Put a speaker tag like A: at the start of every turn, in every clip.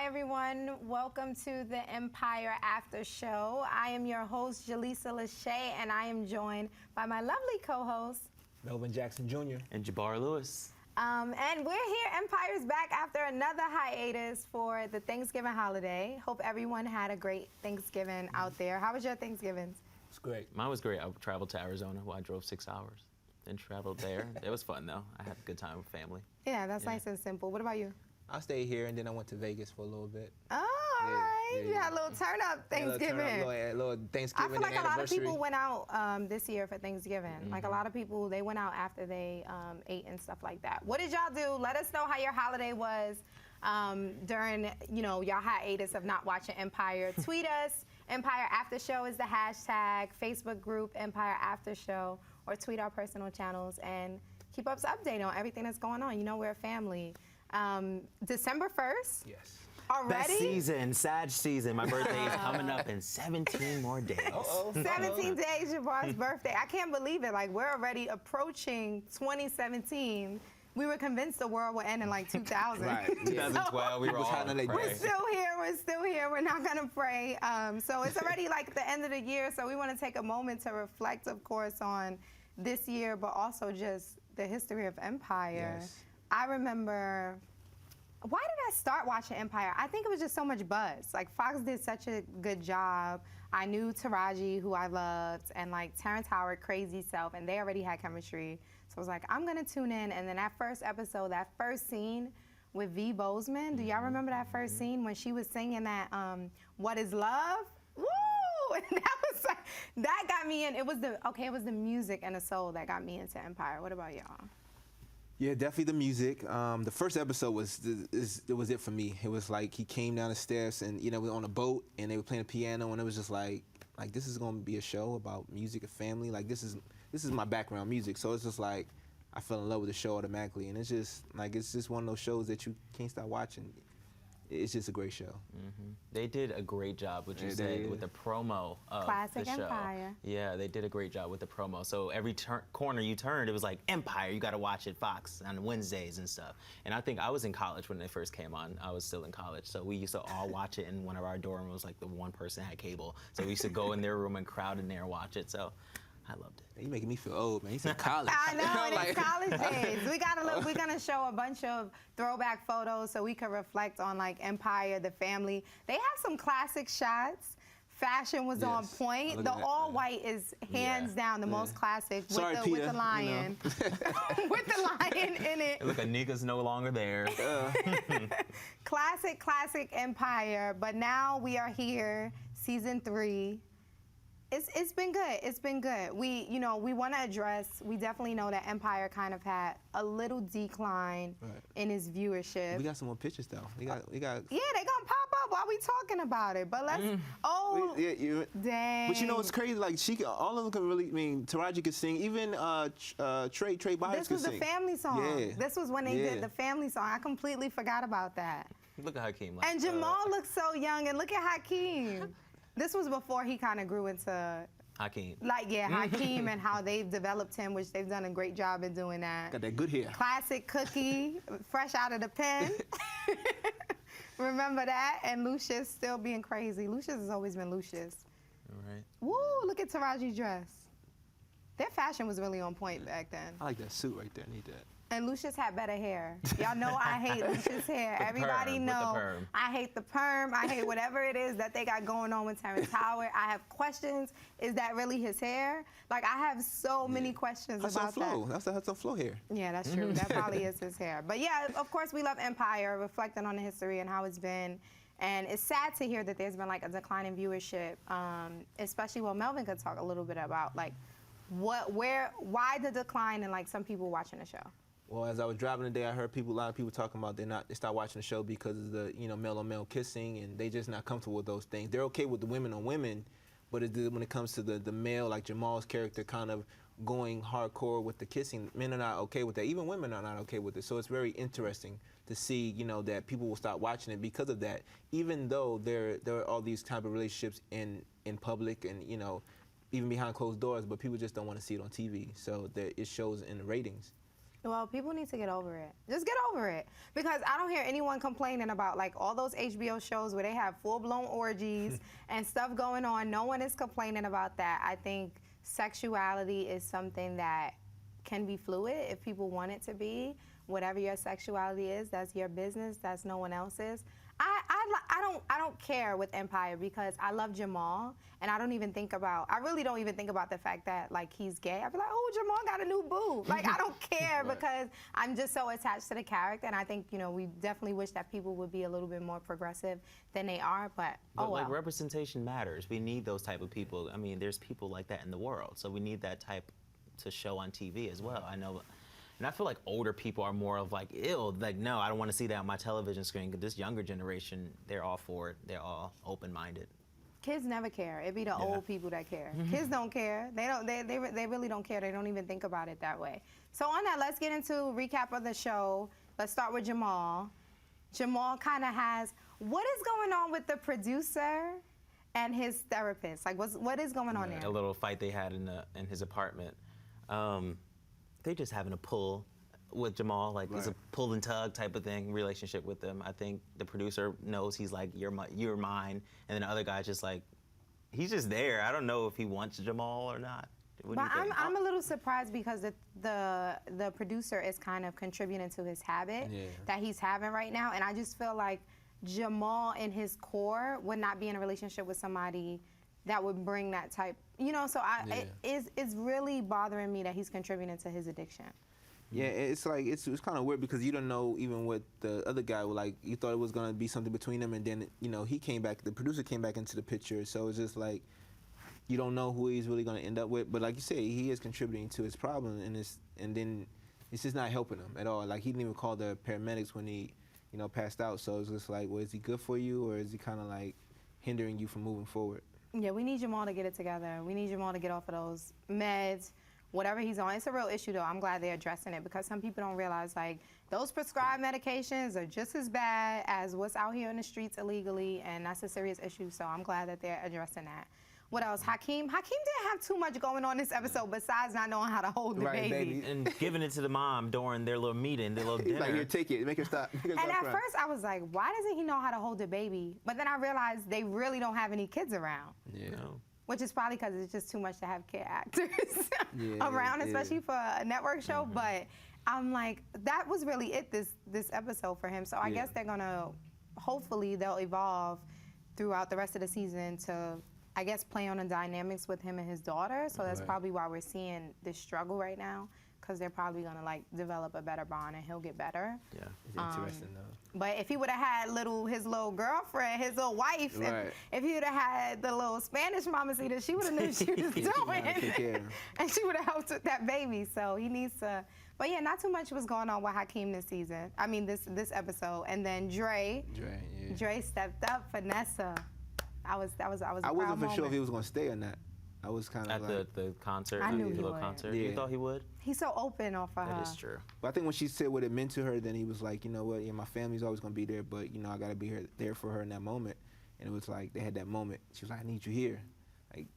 A: Hi, everyone. Welcome to the Empire After Show. I am your host, Jaleesa Rashad, and I am joined by my lovely co-host,
B: Melvin Jackson Jr.
C: And Jabbar Lewis.
A: And we're here. Empire's back after another hiatus for the Thanksgiving holiday. Hope everyone had a great Thanksgiving out there. How was your Thanksgiving?
B: It's great.
C: Mine was great. I traveled to Arizona. Well, I drove 6 hours. Then traveled there. It was fun, though. I had a good time with family.
A: Yeah, that's nice and simple. What about you?
B: I stayed here, and then I went to Vegas for a little bit.
A: Oh, all right. You had a little turn-up Thanksgiving.
B: A little Thanksgiving
A: I feel like a lot of
B: anniversary.
A: people went out this year for Thanksgiving. Like a lot of people, they went out after they ate and stuff like that. What did y'all do? Let us know how your holiday was during, your hiatus of not watching Empire. Tweet us. Empire After Show is the hashtag. Facebook group Empire After Show, or tweet our personal channels and keep us updated on everything that's going on. You know, we're a family. December 1st.
B: Yes.
A: Already?
C: Best season, Sag season. My birthday is coming up in 17 more days.
A: 17 days, Jabbar's birthday. I can't believe it. Like, we're already approaching 2017. We were convinced the world would end in like 2000.
B: Right.
C: 2012, we were all
B: We're
A: We're still here. We're still here. We're not going to pray. So it's already like the end of the year. So we want to take a moment to reflect, of course, on this year, but also just the history of Empire.
B: Yes.
A: I remember, why did I start watching Empire? I think it was just so much buzz. Like, Fox did such a good job. I knew Taraji, who I loved, and like Terrence Howard, crazy self, and they already had chemistry. So I was like, I'm gonna tune in. And then that first episode, that first scene with V. Bozeman, do y'all remember that first scene when she was singing that What Is Love? Woo! And that got me in. It was the music and the soul that got me into Empire. What about y'all?
B: Yeah, definitely the music. The first episode was it for me. It was like he came down the steps and we were on a boat and they were playing the piano and it was just like this is gonna be a show about music and family. Like this is my background, music. So it's just like I fell in love with the show automatically, and it's just one of those shows that you can't stop watching. It's just a great show.
C: They did a great job, what you said, with the promo of
A: Classic
C: the show.
A: Empire.
C: Yeah, they did a great job with the promo. So every corner you turned, it was like, Empire, you got to watch it, Fox, on Wednesdays and stuff. And I think I was in college when they first came on. I was still in college. So we used to all watch it in one of our dorm rooms, like the one person had cable. So we used to go in their room and crowd in there and watch it. So I loved it.
B: You making me feel old, man. He's in college.
A: I know, and it's college days. We're gonna show a bunch of throwback photos so we can reflect on like Empire, the family. They have some classic shots. Fashion was on point. The all white is hands down the most classic with the lion. With the lion in it.
C: Look, Anika's no longer there.
A: Classic Empire. But now we are here, season 3. It's been good. It's been good. We want to address. We definitely know that Empire kind of had a little decline in its viewership.
B: We got some more pictures though. We got.
A: Yeah, they gonna pop up while we talking about it. But let's. Dang.
B: But it's crazy. Like all of them can really. I mean, Taraji could sing. Even Trey Byers could sing.
A: This was the family song.
B: Yeah.
A: This was when they did the family song. I completely forgot about that.
C: Look at Hakeem.
A: And Jamal looks so young. And look at Hakeem. This was before he kind of grew into
C: Hakeem.
A: Hakeem and how they've developed him, which they've done a great job in doing that.
B: Got that good hair.
A: Classic Cookie, fresh out of the pen. Remember that? And Lucious still being crazy. Lucious has always been Lucious.
C: All right.
A: Woo, look at Taraji's dress. Their fashion was really on point back then.
B: I like that suit right there. I need that.
A: And Lucious had better hair. Y'all know I hate Lucious hair. Everybody know I hate the perm. I hate whatever it is that they got going on with Terrence Howard. I have questions. Is that really his hair? Like, I have so many questions about that.
B: That's the Hudson Flow hair.
A: Yeah, that's true. That probably is his hair. But yeah, of course, we love Empire, reflecting on the history and how it's been. And it's sad to hear that there's been like a decline in viewership, especially Melvin could talk a little bit about like why the decline and like some people watching the show.
B: Well, as I was driving today, I heard a lot of people talking about they start watching the show because of the male on male kissing, and they just not comfortable with those things. They're okay with the women on women, but when it comes to the male, like Jamal's character, kind of going hardcore with the kissing, men are not okay with that. Even women are not okay with it. So it's very interesting to see that people will start watching it because of that. Even though there are all these type of relationships in public and even behind closed doors, but people just don't want to see it on TV. So it shows in the ratings.
A: Well, people need to get over it. Just get over it. Because I don't hear anyone complaining about like all those HBO shows where they have full-blown orgies and stuff going on. No one is complaining about that. I think sexuality is something that can be fluid if people want it to be. Whatever your sexuality is, that's your business. That's no one else's. I don't care with Empire because I love Jamal, and I really don't even think about the fact that like he's gay. I be like, oh, Jamal got a new boo. Like I don't care
B: Right.
A: because I'm just so attached to the character, and I think we definitely wish that people would be a little bit more progressive than they are. But oh
C: like
A: well.
C: representation matters. We need those type of people. I mean, there's people like that in the world, so we need that type to show on TV as well. I know. And I feel like older people are more of like, ew, like, no, I don't want to see that on my television screen. Because this younger generation, they're all for it. They're all open-minded.
A: Kids never care. It be the old people that care. Kids don't care. They don't. They really don't care. They don't even think about it that way. So on that, let's get into a recap of the show. Let's start with Jamal. Jamal kind of has, what is going on with the producer and his therapist? Like, what is going on there?
C: A little fight they had in his apartment. They're just having a pull with Jamal, like it's a pull and tug type of thing, relationship with them. I think the producer knows he's like, you're mine, and then the other guy's just like, he's just there. I don't know if he wants Jamal or not. What do you think?
A: I'm a little surprised because the producer is kind of contributing to his habit that he's having right now, and I just feel like Jamal in his core would not be in a relationship with somebody that would bring that type, so it's really bothering me that he's contributing to his addiction.
B: Yeah, it's like, it's kind of weird because you don't know even what the other guy was like. You thought it was going to be something between them, and then, he came back, the producer came back into the picture, so it's just like, you don't know who he's really going to end up with. But like you say, he is contributing to his problem, and then it's just not helping him at all. Like, he didn't even call the paramedics when he, passed out, so it's just like, well, is he good for you, or is he kind of like hindering you from moving forward?
A: Yeah, we need Jamal to get it together. We need Jamal to get off of those meds, whatever he's on. It's a real issue, though. I'm glad they're addressing it because some people don't realize, like, those prescribed medications are just as bad as what's out here in the streets illegally, and that's a serious issue, so I'm glad that they're addressing that. What else? Hakeem didn't have too much going on this episode besides not knowing how to hold the baby.
C: And giving it to the mom during their little meeting, their little dinner.
B: He's like, here, take it, make her stop.
A: And at first I was like, why doesn't he know how to hold the baby? But then I realized they really don't have any kids around.
B: Yeah.
C: No.
A: Which is probably because it's just too much to have kid actors around, especially for a network show. But I'm like, that was really it this episode for him. So I guess they're gonna, hopefully they'll evolve throughout the rest of the season to, I guess, play on the dynamics with him and his daughter. So that's probably why we're seeing this struggle right now, because they're probably gonna like develop a better bond and he'll get better.
B: Yeah, it's interesting though.
A: But if he would have had his little girlfriend, his little wife, if he would have had the little Spanish mamacita, she would have knew what she was doing. And she would have helped with that baby. So he needs to, but yeah, not too much was going on with Hakeem this season. I mean, this episode. And then Dre stepped up for Nessa. I wasn't
B: for sure if he was gonna stay or not. I was kind of
C: like the concert.
A: I knew he
C: little
A: would.
C: concert.
B: Yeah.
C: You thought he would?
A: He's so open off of her.
C: That is true.
B: But I think when she said what it meant to her, then he was like, you know what? Yeah, my family's always gonna be there, but I gotta be there for her in that moment. And it was like they had that moment. She was like, I need you here, like,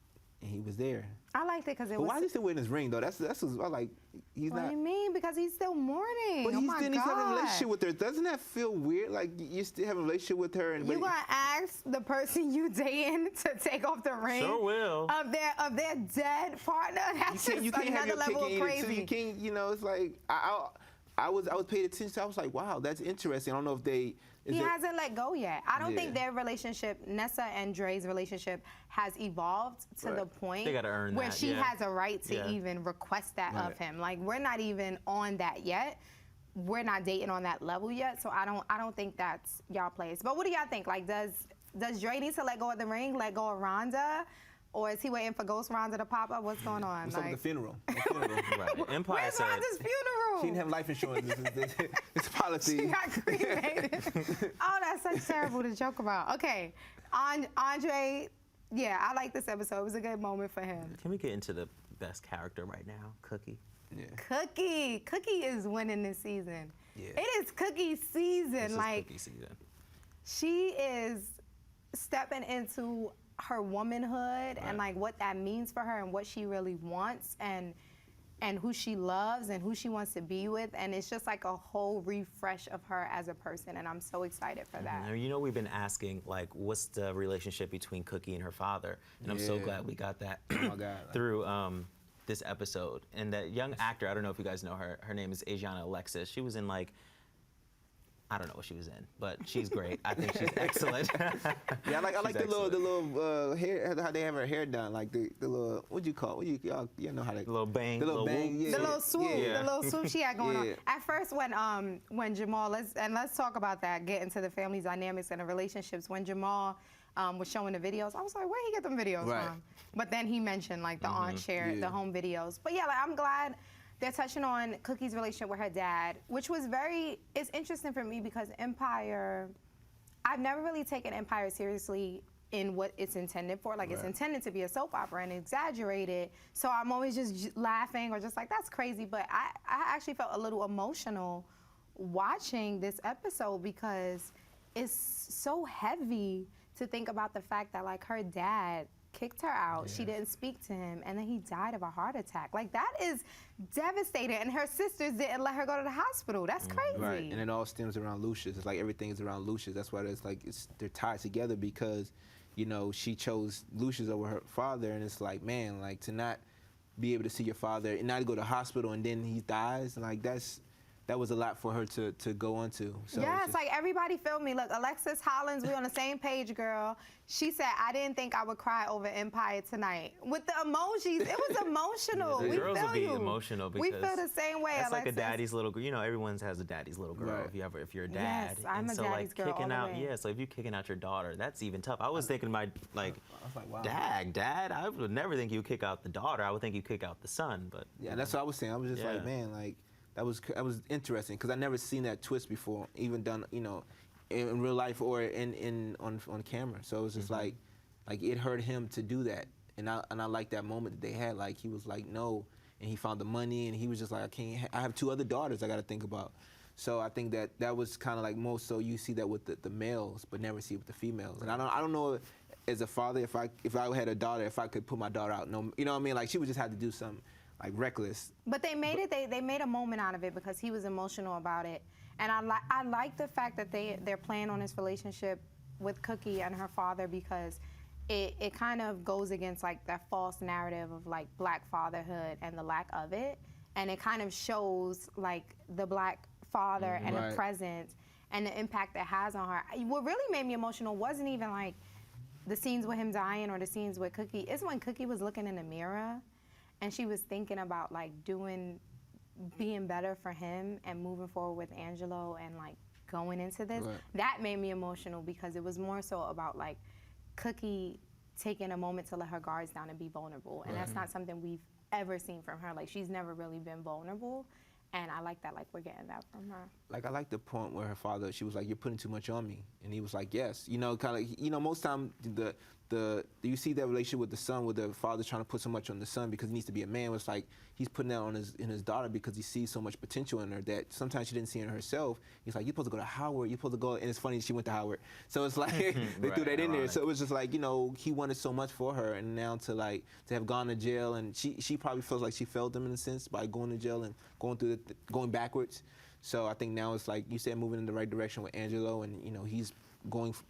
B: and he was there.
A: I liked it because it
B: but
A: was.
B: Why is he still wearing his ring though? That's like he's
A: what
B: not.
A: do you mean? Because he's still mourning.
B: But
A: oh
B: he's having a relationship
A: God.
B: with her. Doesn't that feel weird? Like you still have a relationship with her, and
A: You gonna ask the person you dating to take off the ring?
C: Sure will.
A: Of their dead partner? That's just another level of crazy.
B: You can't. It's like I was paying attention. I was like, wow, that's interesting. I don't know if they.
A: He hasn't let go yet. I don't think their relationship, Nessa and Dre's relationship, has evolved to the point
C: they gotta earn
A: where
C: that,
A: she has a right to even request that of
B: Right.
A: him. Like, we're not even on that yet. We're not dating on that level yet. So I don't think that's y'all place. But what do y'all think? Like, does Dre need to let go of the ring, let go of Rhonda? Or is he waiting for Ghost Rhonda to pop up? What's going on?
B: What's up with the funeral?
C: Right. Empire
A: Where's
C: said.
A: Rhonda's funeral?
B: She didn't have life insurance. It's policy.
A: She got cremated. Oh, that's such terrible to joke about. Okay, Andre, yeah, I like this episode. It was a good moment for him.
C: Can we get into the best character right now, Cookie?
B: Yeah.
A: Cookie is winning this season.
B: Yeah.
A: It is Cookie season.
C: This
A: like,
C: is Cookie season.
A: she is stepping into her womanhood and like what that means for her and what she really wants. And and who she loves and who she wants to be with, and it's just like a whole refresh of her as a person, and I'm so excited for that.
C: And you know, we've been asking, like, what's the relationship between Cookie and her father? And I'm so glad we got that through this episode. And that young actor, I don't know if you guys know her, her name is Asiana Alexis. She was in, like, I don't know what she was in, but she's great. I think she's excellent.
B: Yeah, I like the little hair, how they have her hair done, like the little, what do you call it? Y'all know how they,
C: The little bang,
B: the little bang,
A: The little swoop,
B: yeah.
A: the little swoop she had going on. At first, when Jamal, let's talk about that, get into the family dynamics and the relationships. When Jamal was showing the videos, I was like, where'd he get them videos from? But then he mentioned like the aunt shared the home videos. But yeah, like, I'm glad they're touching on Cookie's relationship with her dad, which was it's interesting for me because Empire, I've never really taken Empire seriously in what it's intended for. Like, it's intended to be a soap opera and exaggerated. So I'm always just laughing or just like, that's crazy. But I actually felt a little emotional watching this episode because it's so heavy to think about the fact that, like, her dad kicked her out. She didn't speak to him, and then he died of a heart attack. Like, that is devastating, and her sisters didn't let her go to the hospital. That's crazy.
B: Right, and it all stems around Lucious. It's like everything is around Lucious. That's why it's like they're tied together because, you know, she chose Lucious over her father, and it's like, man, like, to not be able to see your father and not go to the hospital and then he dies, and like that was a lot for her to go onto. So
A: yeah, it's like everybody feel me. Look, Alexis Hollins, we on the same page, girl. She said, I didn't think I would cry over Empire tonight. With the emojis, it was emotional.
C: The
A: we
C: girls
A: feel
C: will be
A: you.
C: emotional because
A: we feel the same way,
C: that's
A: Alexis.
C: like a daddy's little girl. You know, everyone has a daddy's little girl if you're a dad.
A: Yes, I'm
C: and
A: a
C: so
A: daddy's
C: like
A: girl
C: kicking
A: all the
C: out,
A: way.
C: so if you're kicking out your daughter, that's even tough. I was thinking my like,
B: wow.
C: Dad, I would never think you kick out the daughter. I would think you kick out the son, but
B: yeah, that's what I was saying. I was just like, man, like that was interesting because I never seen that twist before, even done, you know, in real life or on camera. So it was just like it hurt him to do that, and I like that moment that they had. Like, he was like, no, and he found the money, and he was just like, I have 2 other daughters I got to think about. So I think that was kind of like most. So you see that with the males, but never see it with the females. And I don't know as a father if I had a daughter, if I could put my daughter out. No, you know what I mean? Like, she would just have to do something like reckless.
A: But they made it. They made a moment out of it because he was emotional about it, and I like the fact that they're playing on his relationship with Cookie and her father because it kind of goes against like that false narrative of like black fatherhood and the lack of it, and it kind of shows like the black father and the presence and the impact it has on her. What really made me emotional wasn't even like the scenes with him dying or the scenes with Cookie. It's when Cookie was looking in the mirror and she was thinking about like being better for him and moving forward with Angelo and like going into this. That made me emotional because it was more so about like Cookie taking a moment to let her guards down and be vulnerable. And that's not something we've ever seen from her. Like, she's never really been vulnerable. And I like that, like, we're getting that from her.
B: Like, I like the point where her father, she was like, you're putting too much on me. And he was like, yes. You know, kind of, you know, most time you see that relationship with the son, where the father's trying to put so much on the son because he needs to be a man. It's like he's putting that on his daughter because he sees so much potential in her that sometimes she didn't see in herself. He's like, you're supposed to go to Howard. You're supposed to go, and it's funny she went to Howard. So it's like they threw that in there. So it was just like, you know, he wanted so much for her, and now to have gone to jail, and she probably feels like she failed him in a sense by going to jail and going backwards. So I think now it's like you said, moving in the right direction with Angelo, and you know he's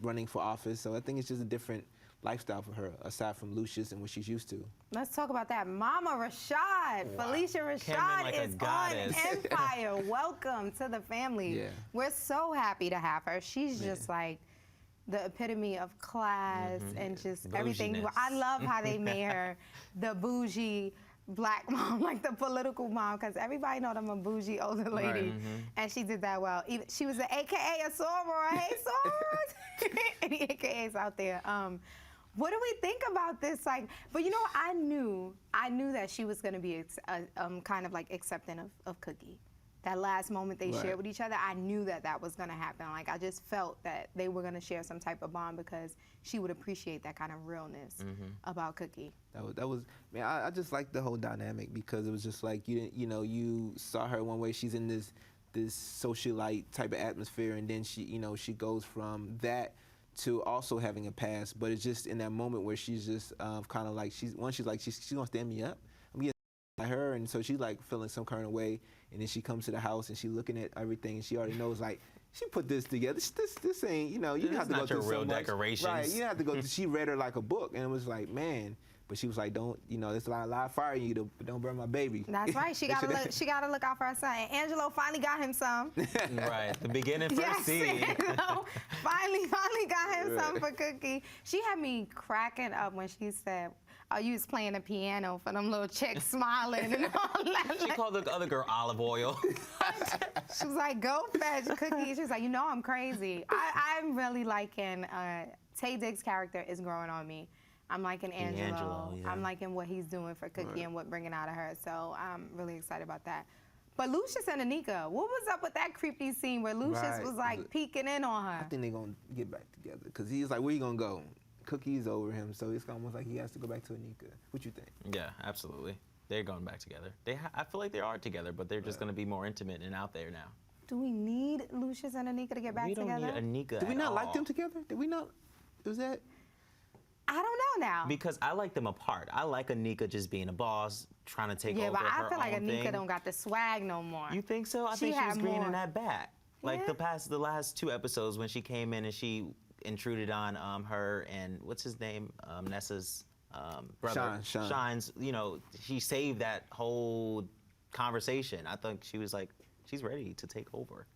B: running for office. So I think it's just a different lifestyle for her, aside from Lucious and what she's used to.
A: Let's talk about that. Mama Rashad, Felicia Rashad
C: like
A: is on Empire. Welcome to the family.
B: Yeah.
A: We're so happy to have her. She's just like the epitome of class and just everything.
C: Bouginess.
A: I love how they made her the bougie black mom, like the political mom, because everybody know I'm a bougie older lady, and she did that well. She was an AKA a soror. Hey, sorors! Any AKAs out there? What do we think about this? Like, but you know, I knew that she was going to be kind of like accepting of Cookie. That last moment they shared with each other, I knew that was going to happen. Like, I just felt that they were going to share some type of bond because she would appreciate that kind of realness about Cookie.
B: That was man. I just liked the whole dynamic because it was just like you saw her one way, she's in this socialite type of atmosphere, and then she goes from that to also having a past, but it's just in that moment where she's just kind of like she's gonna stand me up. like her, and so she's like feeling some kind of way, and then she comes to the house and she looking at everything, and she already knows like she put this together. This ain't, you know, you have to go through
C: your real
B: so much.
C: decorations.
B: Right, you have to go through, she read her like a book, and it was like, man, but she was like, don't, you know, there's a lot of fire in you, don't burn my baby.
A: That's right. She gotta look out for her son. And Angelo finally got him some.
C: Right, the beginning first
A: Yes,
C: scene.
A: Angelo finally got him some for Cookie. She had me cracking up when she said, "Oh, you was playing the piano for them little chicks smiling and all that."
C: She called the other girl olive oil.
A: She was like, "Go fetch Cookie." She was like, "You know I'm crazy." I'm really liking Tay Diggs' character is growing on me. I'm liking Angelo.
C: yeah.
A: I'm liking what he's doing for Cookie and what bringing out of her. So I'm really excited about that. But Lucious and Anika, what was up with that creepy scene where Lucious was like peeking in on her?
B: I think they're gonna get back together because he's like, where you gonna go? Cookie's over him, so it's almost like he has to go back to Anika. What you think?
C: Yeah, absolutely. They're going back together. I feel like they are together, but they're just going to be more intimate and out there now.
A: Do we need Lucious and Anika to get back together?
C: We don't need Anika.
B: Did we not like them together? Did we not? Was that?
A: I don't know now.
C: Because I like them apart. I like Anika just being a boss, trying to take over her own thing.
A: Yeah, but I feel like Anika don't got the swag no more.
C: You think so? I think she was bringing that back. Like
A: Yeah.
C: the last 2 episodes when she came in and she intruded on her and what's his name, Nessa's brother,
B: Sean.
C: Shine's. You know, she saved that whole conversation. I think she was like, she's ready to take over.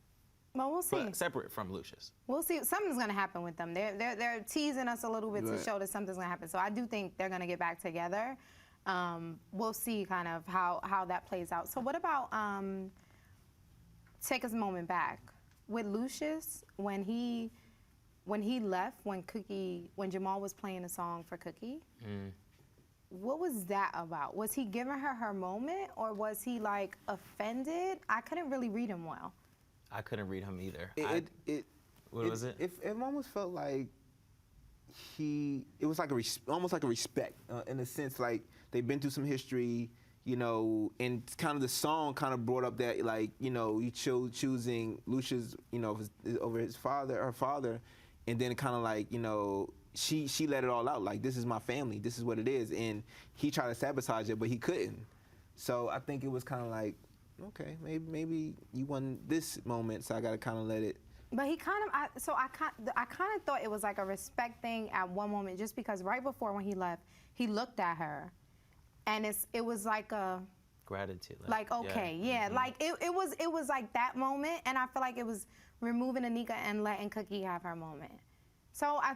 A: Well, we'll see.
C: But separate from Lucious.
A: We'll see. Something's gonna happen with them. They're teasing us a little bit to show that something's gonna happen. So I do think they're gonna get back together. We'll see kind of how that plays out. So what about take us a moment back with Lucious when he left, when Jamal was playing a song for Cookie. What was that about? Was he giving her moment, or was he like offended? I couldn't really read him well.
C: I couldn't read him either.
B: What
C: was it?
B: It almost felt like it was like almost like a respect in a sense, like they've been through some history, you know, and kind of the song kind of brought up that, like, you know, you choosing Lucious, you know, over her father, and then kind of like, you know, she let it all out, like, this is my family, this is what it is, and he tried to sabotage it, but he couldn't. So I think it was kind of like, okay, maybe you won this moment, so I gotta kind of let it.
A: But he kind of, I kind of thought it was like a respect thing at one moment, just because right before when he left, he looked at her, and it was like a
C: gratitude.
A: Like okay, like it was like that moment, and I feel like it was removing Anika and letting Cookie have her moment. So I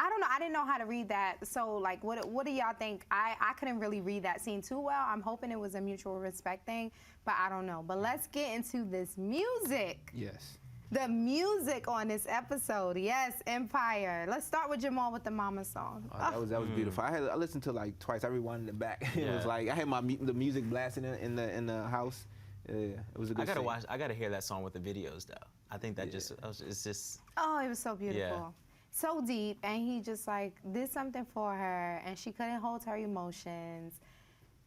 A: don't know, I didn't know how to read that. So like, what do y'all think? I couldn't really read that scene too well. I'm hoping it was a mutual respect thing, but I don't know. But let's get into this music.
B: Yes.
A: The music on this episode, yes, Empire. Let's start with Jamal with the Mama song.
B: Oh, that was beautiful. I listened to it like twice. I rewinded it back. It was like I had the music blasting in the house. Yeah, it was a good.
C: I gotta hear that song with the videos though. I think that it's just.
A: Oh, it was so beautiful.
C: Yeah.
A: So deep, and he just like did something for her, and she couldn't hold her emotions.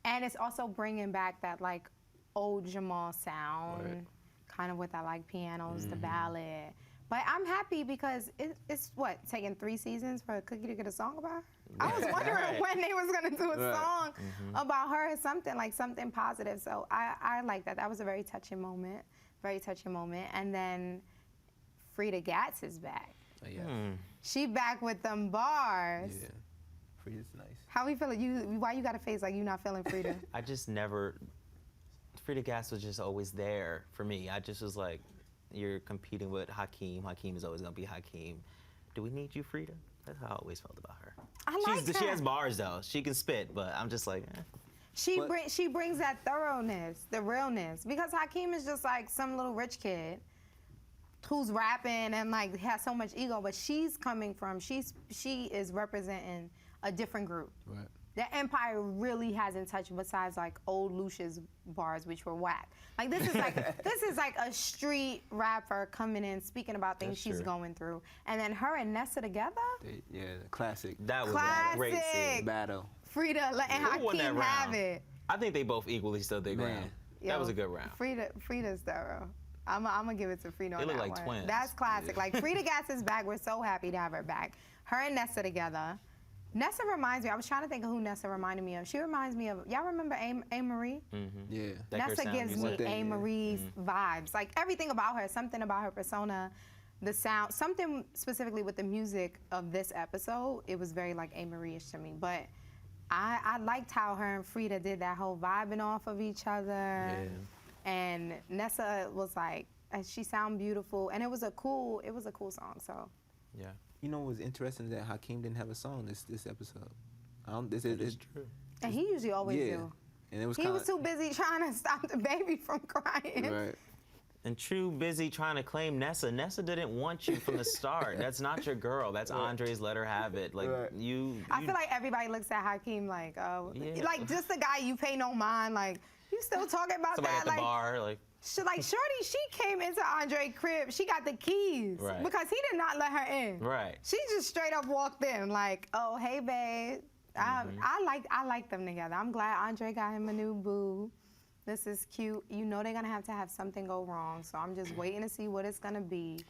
A: And it's also bringing back that like old Jamal sound, kind of with that like pianos, the ballad. But I'm happy because it's what, taking 3 seasons for Cookie to get a song about her? I was wondering when they was gonna do a song about her, something positive. So I like that. That was a very touching moment. And then Frida Gatz is back.
B: Oh, yeah.
A: She back with them bars.
B: Yeah. Frida's nice.
A: How we feeling? Why you got a face like you not feeling Frida?
C: I just never. Frida Gatz was just always there for me. I just was like, you're competing with Hakeem. Hakeem is always gonna be Hakeem. Do we need you, Frida? That's how I always felt about her. She has bars though. She can spit, but I'm just like.
A: She brings that thoroughness, the realness, because Hakeem is just like some little rich kid who's rapping and like has so much ego, but she's coming from she is representing a different group.
B: Right.
A: The Empire really hasn't touched besides like old Lucious bars, which were whack. Like this is like a street rapper coming in speaking about things she's going through, and then her and Nessa together.
B: Classic.
C: That was a great scene.
B: Battle.
A: Frida and Hakeem have it.
C: I think they both equally stood their ground. That was a good round.
A: Frida's thorough. I'm gonna give it to Frida on that
C: look like
A: one.
C: twins.
A: That's classic. Like Frida Gatz is back. We're so happy to have her back. Her and Nessa together. Nessa reminds me. I was trying to think of who Nessa reminded me of. She reminds me of. Y'all remember A. Marie?
B: Yeah.
A: Nessa gives me A. Marie's vibes. Like everything about her, something about her persona, the sound, something specifically with the music of this episode. It was very like A. Marie-ish to me. But I liked how her and Frida did that whole vibing off of each other.
B: Yeah.
A: And Nessa was like, she sounded beautiful, and it was a cool song. So.
C: Yeah.
B: You know what was interesting is that Hakeem didn't have a song this episode.
C: It's true.
A: And he usually always do.
B: And it was
A: he was too busy trying to stop the baby from crying.
B: Right.
C: And True busy trying to claim Nessa. Nessa didn't want you from the start. That's not your girl. That's Andre's. Let her have it. Like you.
A: I feel like everybody looks at Hakeem like, oh, like just the guy you pay no mind. Like you still talking about
C: somebody
A: that?
C: at the bar, like.
A: Shorty, she came into Andre's crib. She got the keys because he did not let her in.
C: Right.
A: She just straight up walked in like, oh, hey, babe. I like them together. I'm glad Andre got him a new boo. This is cute. You know they're gonna have to have something go wrong, so I'm just waiting to see what it's gonna be.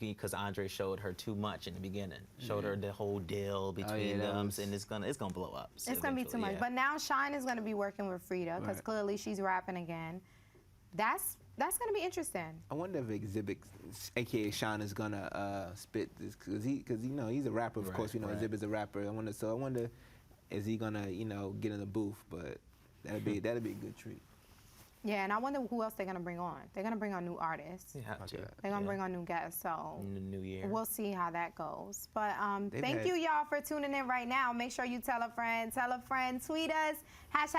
C: Because Andre showed her too much in the beginning. Showed her the whole deal between them, and it's gonna blow up.
A: It's gonna be too much. But now Shine is gonna be working with Frida because clearly she's rapping again. That's gonna be interesting.
B: I wonder if Exhibit, aka Sean, is gonna spit this because he's a rapper. Of course, Exhibit's a rapper. I wonder, is he gonna get in the booth? But that'd be a good treat.
A: Yeah, and I wonder who else they're gonna bring on. They're gonna bring on new artists. They're gonna bring on new guests. So
C: New Year.
A: We'll see how that goes. But thank you y'all for tuning in right now. Make sure you tell a friend. Tweet us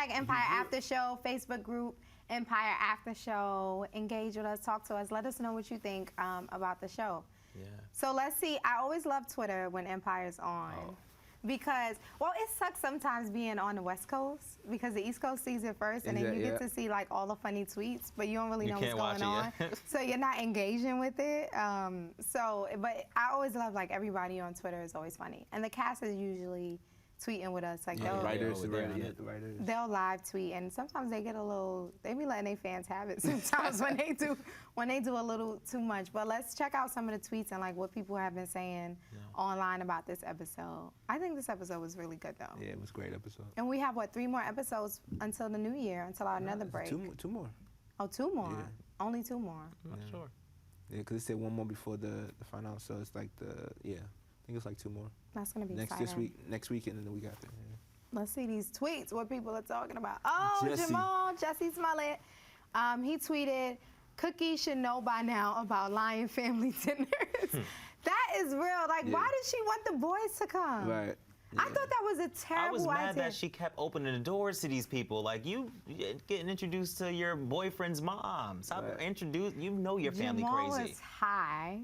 A: #Empire After Show, Facebook group Empire After Show. Engage with us, talk to us, let us know what you think about the show.
C: Yeah.
A: So let's see. I always love Twitter when Empire's on. Because, it sucks sometimes being on the West Coast because the East Coast sees it first and then you get to see like all the funny tweets, but you don't really know what's going on. So you're not engaging with it. But I always love like everybody on Twitter is always funny. And the cast is usually tweeting with us. Like
B: the writers.
A: They'll live tweet and sometimes they be letting their fans have it sometimes when they do a little too much. But let's check out some of the tweets and like what people have been saying online about this episode. I think this episode was really good though.
B: Yeah, it was a great episode.
A: And we have 3 more episodes until the new year, until our another break.
B: Two more.
A: Oh, 2 more.
B: Yeah.
A: Only 2 more.
C: I'm not sure.
B: Yeah, because it said 1 more before the final, so it's like I think it's like 2 more.
A: That's gonna be exciting.
B: Next week, and then the week after. Yeah.
A: Let's see these tweets. What people are talking about? Oh, Jesse Smollett. He tweeted, "Cookie should know by now about Lion family dinners." That is real. Like, why did she want the boys to come?
B: Right.
A: I thought that was a terrible idea.
C: I was mad that she kept opening the doors to these people. Like, you getting introduced to your boyfriend's mom. You know your family
A: Jamal
C: crazy.
A: Was high.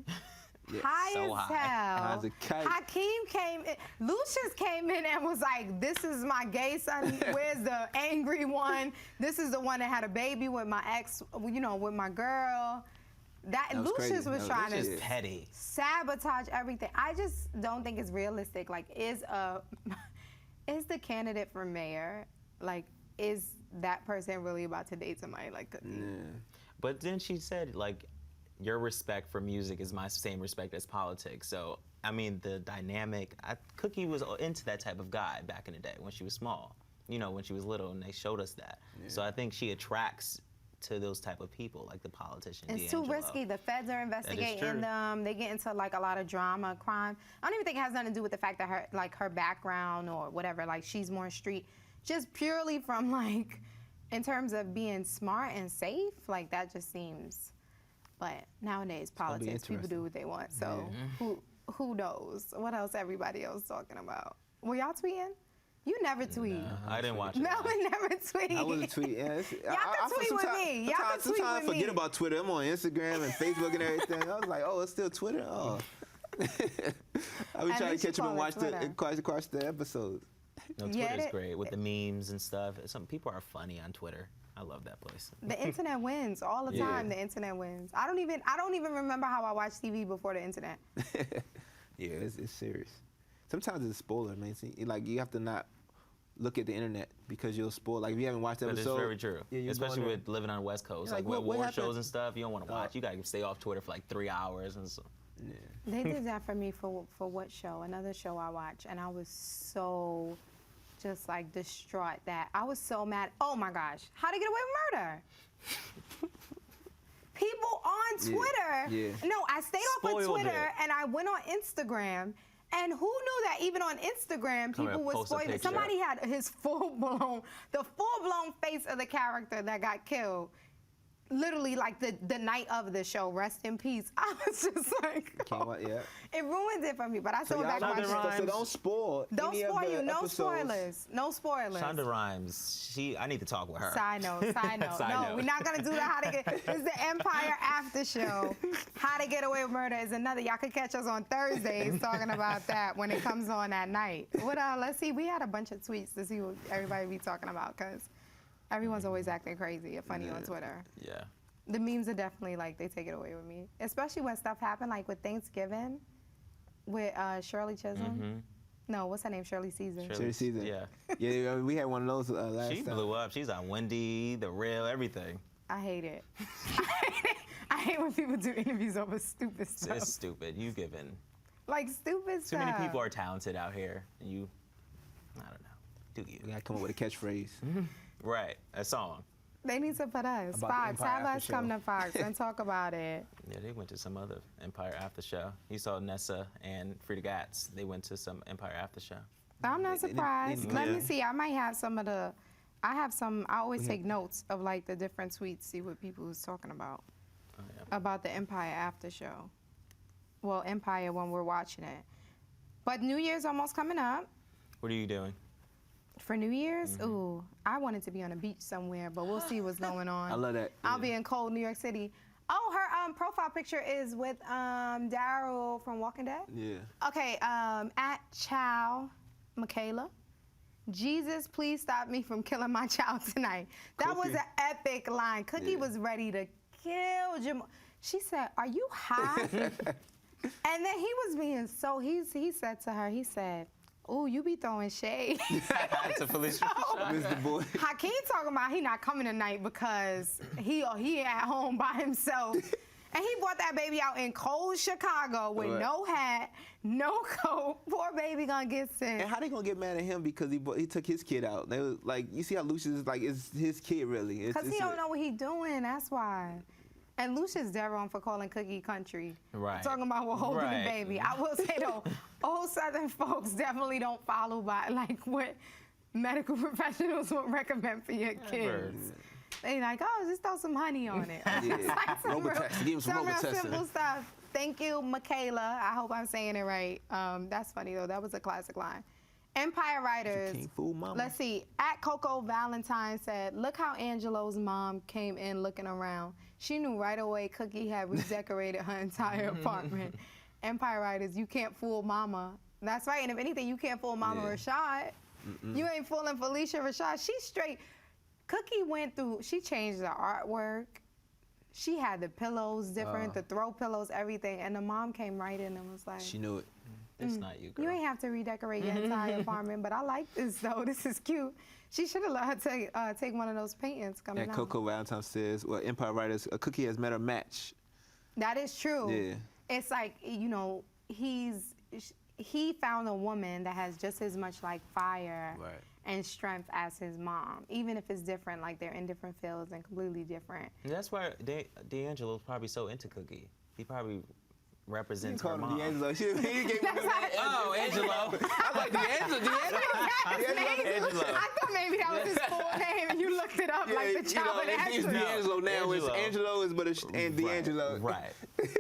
A: High
C: so
A: as hell. Hakeem came in, Lucious came in and was like, "This is my gay son. Where's the angry one? This is the one that had a baby with my ex, with my girl." That Lucious was trying to
C: petty
A: sabotage everything. I just don't think it's realistic. Like, is the candidate for mayor, like, is that person really about to date somebody like Cookie?
B: Yeah.
C: But then she said, like, your respect for music is my same respect as politics. So, I mean, the dynamic, Cookie was into that type of guy back in the day when she was small, when she was little, and they showed us that. Yeah. So I think she attracts to those type of people, like the politician.
A: It's too risky. The feds are investigating them. They get into like a lot of drama, crime. I don't even think it has nothing to do with the fact that her background or whatever, like she's more street, just purely from like, in terms of being smart and safe, like that just seems. But nowadays, politics, people do what they want. So who knows? What else everybody else talking about? Were y'all tweeting? You never tweet.
C: No, I didn't watch it.
A: Melvin never tweet.
B: I wasn't tweeting. Yeah,
A: y'all can tweet with me. Y'all can tweet with me.
B: Sometimes I forget about Twitter. I'm on Instagram and Facebook and everything. I was like, oh, it's still Twitter? Oh. I be trying to catch up and watch the episodes.
C: No, Twitter's great with the memes and stuff. Some people are funny on Twitter. I love that place.
A: The internet wins all the time. The internet wins. I don't even remember how I watched TV before the internet.
B: Yeah, it's serious. Sometimes it's a spoiler, man. Like you have to not look at the internet because you'll spoil. Like if you haven't watched the episode.
C: But it's very true. Especially with living on the West Coast. Like with award shows and stuff, you don't want to watch. You gotta stay off Twitter for like 3 hours and so.
A: They did that for me for what show? Another show I watched, and I was so just like distraught that I was so mad. Oh my gosh, How to Get Away with Murder. People on Twitter. No, I stayed off of Twitter and I went on Instagram. And who knew that even on Instagram, people were spoiling. Somebody had his the full-blown face of the character that got killed. Literally, like the night of the show, rest in peace. I was just like, it ruined it for me. But I still went back to watch it.
B: So don't spoil.
A: Don't spoil you. No spoilers. No spoilers.
C: Shonda Rhimes, I need to talk with her.
A: Side note. No, we're not gonna do the How to Get. This is the Empire After Show. How to Get Away with Murder is another. Y'all can catch us on Thursdays talking about that when it comes on that night. What? Let's see. We had a bunch of tweets to see what everybody be talking about because everyone's always acting crazy or funny on Twitter.
C: Yeah.
A: The memes are definitely like they take it away with me, especially when stuff happened like with Thanksgiving, with Shirley Chisholm. No, what's her name? Shirley Caesar.
B: Shirley Caesar.
C: Yeah.
B: Yeah, we had one of those last time.
C: She blew up. She's on Wendy, The Real, everything.
A: I hate it. I hate when people do interviews over stupid stuff.
C: It's stupid. You giving.
A: Like stupid stuff.
C: Too many people are talented out here. And you, I don't know. Do you?
B: We gotta come up with a catchphrase.
C: Right. A song.
A: They need to put us. Fox, have us come to Fox and talk about it.
C: Yeah, they went to some other Empire After Show. You saw Nessa and Frida Gatz. They went to some Empire After Show.
A: I'm not surprised. Let me see. I might have some of the. I always take notes of like the different tweets, see what people was talking about.
C: Oh, yeah.
A: About the Empire After Show. Well, Empire when we're watching it. But New Year's almost coming up.
C: What are you doing?
A: For New Year's? Ooh, I wanted to be on a beach somewhere, but we'll see what's going on.
B: I love that.
A: I'll be in cold New York City. Oh, her profile picture is with Daryl from Walking Dead?
B: Yeah.
A: Okay, at Chow Michaela. Jesus, please stop me from killing my child tonight. That was an epic line. Cookie was ready to kill Jamal. She said, are you high? And then he was being he said to her, he said, ooh, you be throwing shade.
C: To Felicia Rashad.
B: Mr. Boy.
A: Hakeem talking about he not coming tonight because he at home by himself. And he brought that baby out in cold Chicago with no hat, no coat. Poor baby gonna get sick.
B: And how they gonna get mad at him because he took his kid out? They was like, you see how Lucious is like, it's his kid really.
A: Because he don't know what he doing, that's why. And Lucious dead wrong for calling Cookie country.
C: Right.
A: Talking about we're holding the baby. I will say though, old Southern folks definitely don't follow by like what medical professionals would recommend for your kids. They like, oh, just throw some honey on it. Like some real simple stuff. Thank you, Michaela. I hope I'm saying it right. That's funny though. That was a classic line. Empire Writers.
B: Can't fool mama.
A: Let's see. At Coco Valentine said, look how Angelo's mom came in looking around. She knew right away Cookie had redecorated her entire apartment. Empire Writers, you can't fool mama. That's right. And if anything, you can't fool Mama Rashad. You ain't fooling Felicia Rashad. She's straight. Cookie went through, she changed the artwork. She had the pillows different, the throw pillows, everything. And the mom came right in and was like,
B: she knew it.
C: It's not you, girl.
A: You ain't have to redecorate your entire apartment, but I like this though. This is cute. She should have let her take one of those paintings coming out.
B: And Coco Valentine says, well, Empire Writers, Cookie has met her match.
A: That is true.
B: Yeah.
A: It's like, you know, he found a woman that has just as much like fire and strength as his mom, even if it's different, like they're in different fields and completely different.
C: And that's why D'Angelo's probably so into Cookie. He probably represents her mom.
B: D'Angelo. He gave me
C: oh, Angelo.
B: I like D'Angelo.
C: Angelo.
A: I thought maybe that was his full name and you looked it up like the child with
B: It's D'Angelo now. It's Angelo, and D'Angelo.
C: Right.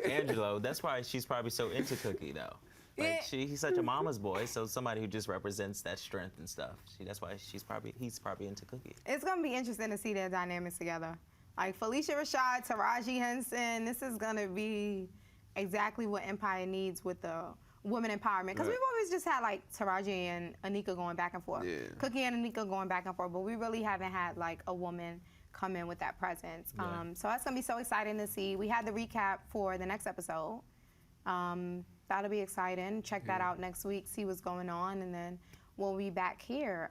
C: Angelo. That's why she's probably so into Cookie, though. Like he's such a mama's boy, so somebody who just represents that strength and stuff. That's why he's probably into Cookie.
A: It's gonna be interesting to see their dynamics together. Like Felicia Rashad, Taraji Henson. This is gonna be exactly what Empire needs with the women empowerment. Because we've always just had like Taraji and Anika going back and forth. Cookie and Anika going back and forth, but we really haven't had like a woman come in with that presence. So that's gonna be so exciting to see. We had the recap for the next episode. That'll be exciting. Check that out next week, see what's going on, and then we'll be back here.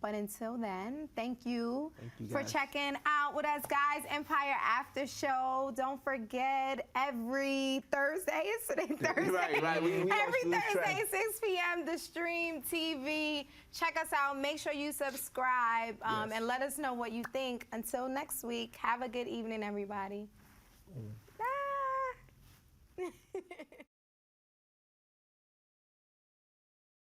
A: But until then, thank you,
B: you,
A: for
B: guys.
A: checking out with us, guys. Empire After Show. Don't forget, every Thursday, is today Thursday?
B: Right. We
A: Every
B: lose
A: Thursday,
B: track.
A: 6 p.m., the Stream TV. Check us out. Make sure you subscribe
B: Yes.
A: and let us know what you think. Until next week, have a good evening, everybody. Bye.